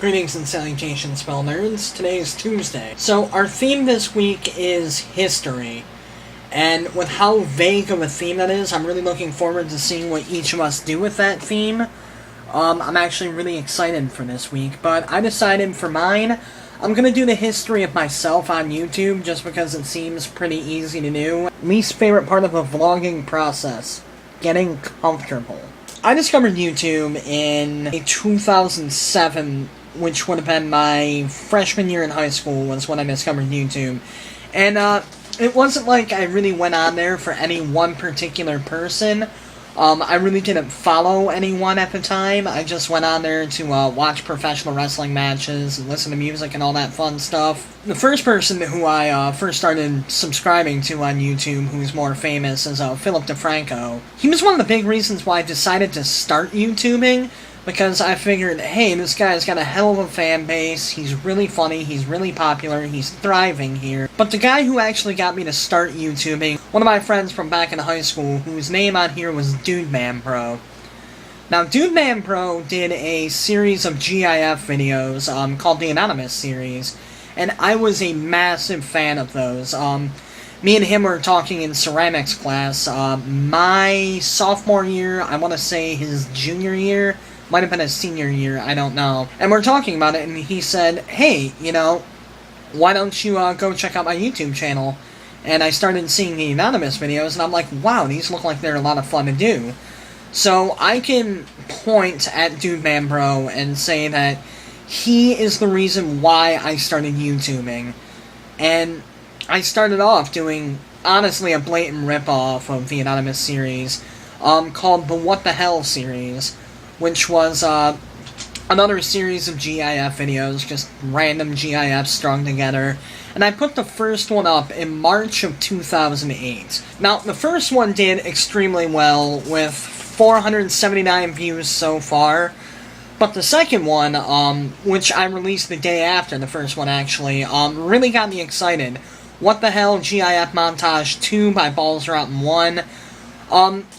Greetings and salutations, spell nerds. Today is Tuesday. So our theme this week is history. And with how vague of a theme that is, I'm really looking forward to seeing what each of us do with that theme. I'm actually really excited for this week, but I decided for mine, I'm going to do the history of myself on YouTube just because it seems pretty easy to do. Least favorite part of the vlogging process, getting comfortable. I discovered YouTube in 2007, which would have been my freshman year in high school was when I discovered YouTube. And it wasn't like I really went on there for any one particular person. I really didn't follow anyone at the time. I just went on there to watch professional wrestling matches and listen to music and all that fun stuff. The first person who I first started subscribing to on YouTube, who's more famous, is Philip DeFranco. He was one of the big reasons why I decided to start YouTubing, because I figured, hey, this guy's got a hell of a fan base, he's really funny, he's really popular, he's thriving here. But the guy who actually got me to start YouTubing, one of my friends from back in high school, whose name on here was Dude Man Bro. Now, Dude Man Bro did a series of GIF videos called the Anonymous series, and I was a massive fan of those. Me and him were talking in ceramics class, my sophomore year, I want to say his junior year, might have been his senior year, I don't know. And we're talking about it, and he said, hey, you know, why don't you go check out my YouTube channel? And I started seeing the Anonymous videos, and I'm like, wow, these look like they're a lot of fun to do. So I can point at Dude Man Bro and say that he is the reason why I started YouTubing. And I started off doing, honestly, a blatant ripoff of the Anonymous series, called the What the Hell series, which was another series of GIF videos, just random GIFs strung together. And I put the first one up in March of 2008. Now, the first one did extremely well, with 479 views so far. But the second one, which I released the day after the first one actually, really got me excited. What the Hell GIF Montage 2 by Balls Rotten 1.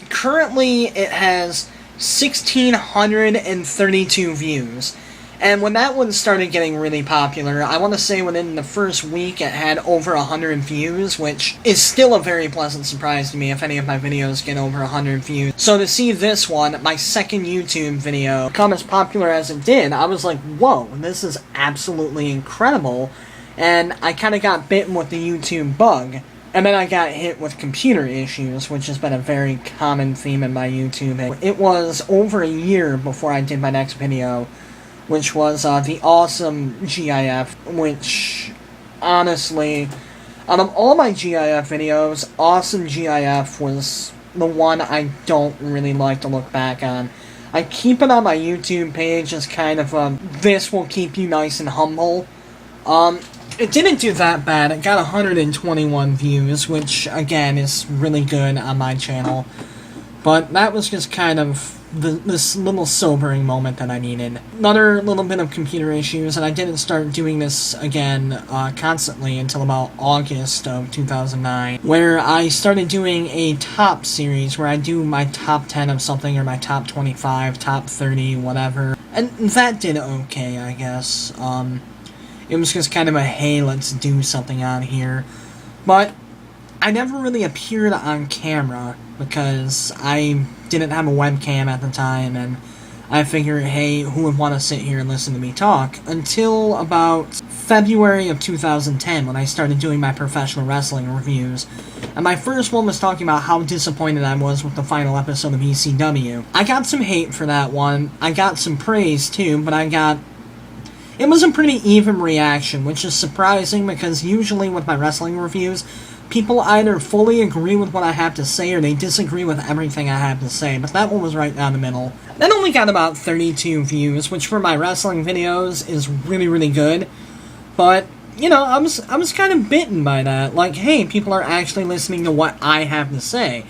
Currently it has 1,632 views. And when that one started getting really popular, I want to say within the first week it had over 100 views, which is still a very pleasant surprise to me if any of my videos get over 100 views. So to see this one, my second YouTube video, become as popular as it did, I was like, whoa, this is absolutely incredible. And I kind of got bitten with the YouTube bug. And then I got hit with computer issues, which has been a very common theme in my YouTube. It was over a year before I did my next video, which was the Awesome GIF, which, honestly, out of all my GIF videos, Awesome GIF was the one I don't really like to look back on. I keep it on my YouTube page as kind of this will keep you nice and humble. It didn't do that bad. It got 121 views, which, again, is really good on my channel. But that was just kind of this little sobering moment that I needed. Another little bit of computer issues, and I didn't start doing this again constantly until about August of 2009, where I started doing a top series, where I do my top 10 of something, or my top 25, top 30, whatever. And that did okay, I guess. It was just kind of a, hey, let's do something on here. But I never really appeared on camera because I didn't have a webcam at the time, and I figured, hey, who would want to sit here and listen to me talk? Until about February of 2010, when I started doing my professional wrestling reviews. And my first one was talking about how disappointed I was with the final episode of ECW. I got some hate for that one. I got some praise, too, but it was a pretty even reaction, which is surprising because usually with my wrestling reviews, people either fully agree with what I have to say or they disagree with everything I have to say, but that one was right down the middle. That only got about 32 views, which for my wrestling videos is really, really good, but, you know, I was kind of bitten by that. Like, hey, people are actually listening to what I have to say.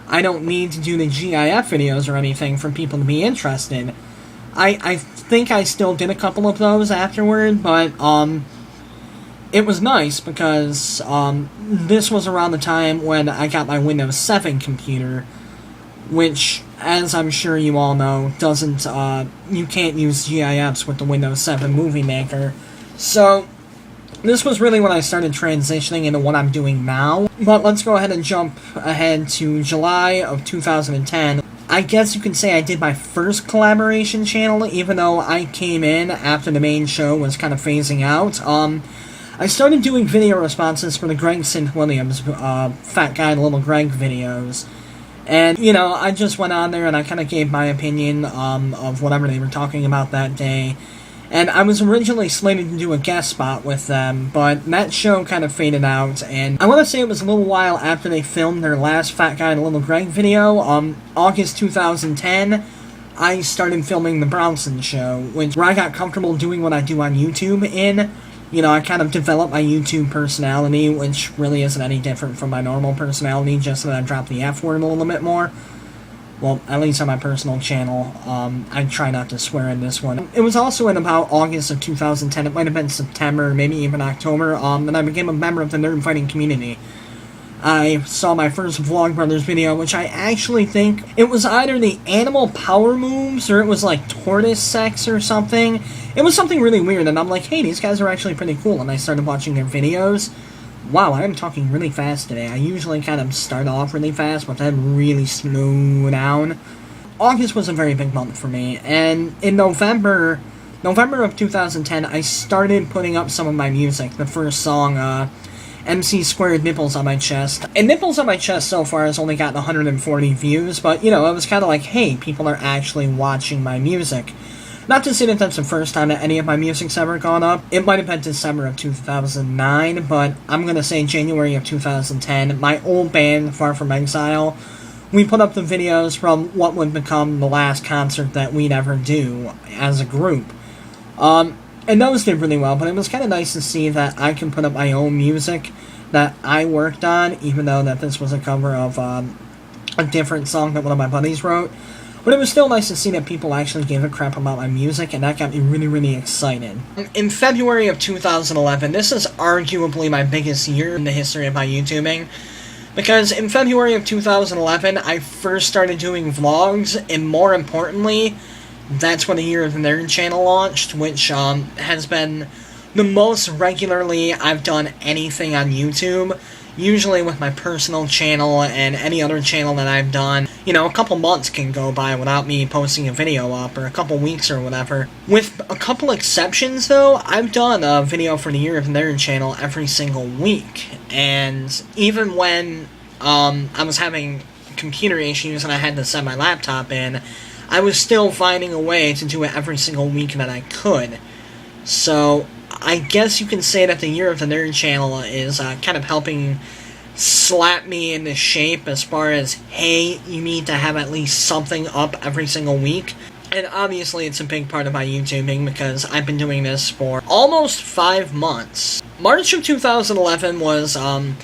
I don't need to do the GIF videos or anything for people to be interested. I think I still did a couple of those afterward, but, it was nice because, this was around the time when I got my Windows 7 computer, which as I'm sure you all know, doesn't, you can't use GIFs with the Windows 7 Movie Maker. So, this was really when I started transitioning into what I'm doing now. But let's go ahead and jump ahead to July of 2010. I guess you could say I did my first collaboration channel, even though I came in after the main show was kind of phasing out. I started doing video responses for the Greg St. Williams, Fat Guy Little Greg videos. And, you know, I just went on there and I kind of gave my opinion of whatever they were talking about that day. And I was originally slated to do a guest spot with them, but that show kind of faded out, and I want to say it was a little while after they filmed their last Fat Guy and Little Greg video. August 2010, I started filming the Bronson Show, where I got comfortable doing what I do on YouTube in. You know, I kind of developed my YouTube personality, which really isn't any different from my normal personality, just that I dropped the F word a little bit more. Well, at least on my personal channel. I try not to swear in this one. It was also in about August of 2010. It might have been September, maybe even October, and I became a member of the nerd fighting community. I saw my first Vlogbrothers video, which I actually think it was either the animal power moves, or it was like tortoise sex or something. It was something really weird, and I'm like, hey, these guys are actually pretty cool, and I started watching their videos. Wow, I'm talking really fast today. I usually kind of start off really fast, but then really slow down. August was a very big month for me, and in November of 2010, I started putting up some of my music. The first song, MC Squared Nipples on My Chest. And Nipples on My Chest so far has only gotten 140 views, but, you know, it was kind of like, hey, people are actually watching my music. Not to say that that's the first time that any of my music's ever gone up. It might have been December of 2009, but I'm gonna say January of 2010. My old band, Far From Exile, we put up the videos from what would become the last concert that we'd ever do as a group. And those did really well, but it was kind of nice to see that I can put up my own music that I worked on, even though that this was a cover of a different song that one of my buddies wrote. But it was still nice to see that people actually gave a crap about my music, and that got me really, really excited. In February of 2011, this is arguably my biggest year in the history of my YouTubing, because in February of 2011, I first started doing vlogs, and more importantly, that's when the Year of the Nerd channel launched, which has been the most regularly I've done anything on YouTube. Usually with my personal channel and any other channel that I've done, you know, a couple months can go by without me posting a video up, or a couple weeks or whatever. With a couple exceptions, though, I've done a video for the Year of the Nerd channel every single week. And even when I was having computer issues and I had to set my laptop in, I was still finding a way to do it every single week that I could. So I guess you can say that the Year of the Nerd channel is kind of helping slap me into shape as far as, hey, you need to have at least something up every single week. And obviously it's a big part of my YouTubing because I've been doing this for almost 5 months. March of 2011 was a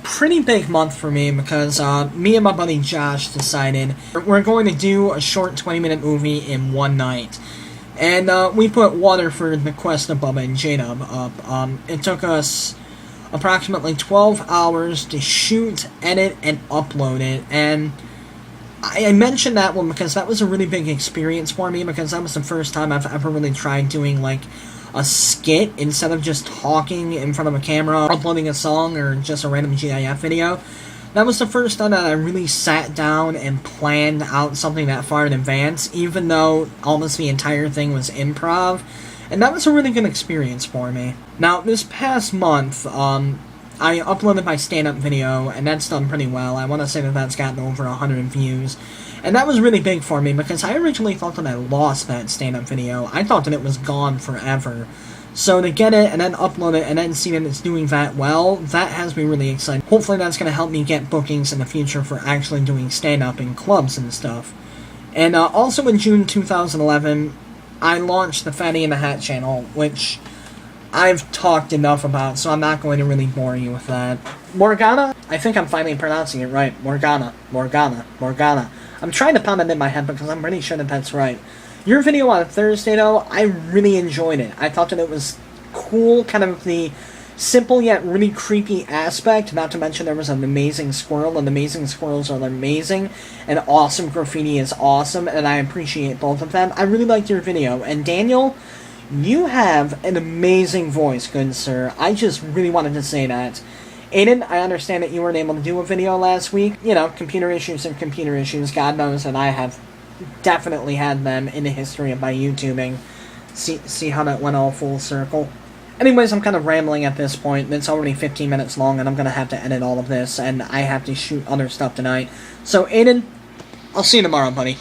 pretty big month for me because me and my buddy Josh decided we're going to do a short 20-minute movie in one night. And we put Waterford, The Quest of Bubba and J-Dub up. It took us approximately 12 hours to shoot, edit, and upload it. And I mentioned that one because that was a really big experience for me, because that was the first time I've ever really tried doing, like, a skit instead of just talking in front of a camera, uploading a song, or just a random GIF video. That was the first time that I really sat down and planned out something that far in advance, even though almost the entire thing was improv. And that was a really good experience for me. Now, this past month, I uploaded my stand-up video, and that's done pretty well. I want to say that that's gotten over 100 views. And that was really big for me, because I originally thought that I lost that stand-up video. I thought that it was gone forever. So to get it, and then upload it, and then see that it's doing that well, that has me really excited. Hopefully that's going to help me get bookings in the future for actually doing stand-up in clubs and stuff. And also in June 2011, I launched the Fatty in the Hat channel, which I've talked enough about, so I'm not going to really bore you with that. Morgana? I think I'm finally pronouncing it right. Morgana. Morgana. Morgana. I'm trying to pound it in my head because I'm pretty sure that that's right. Your video on Thursday, though, I really enjoyed it. I thought that it was cool, kind of the simple yet really creepy aspect, not to mention there was an amazing squirrel, and amazing squirrels are amazing, and awesome graffiti is awesome, and I appreciate both of them. I really liked your video, and Daniel, you have an amazing voice, good sir. I just really wanted to say that. Aiden, I understand that you weren't able to do a video last week. You know, computer issues and computer issues. God knows that I have definitely had them in the history of my YouTubing. See how that went all full circle? Anyways, I'm kind of rambling at this point. It's already 15 minutes long, and I'm going to have to edit all of this, and I have to shoot other stuff tonight. So, Aiden, I'll see you tomorrow, buddy.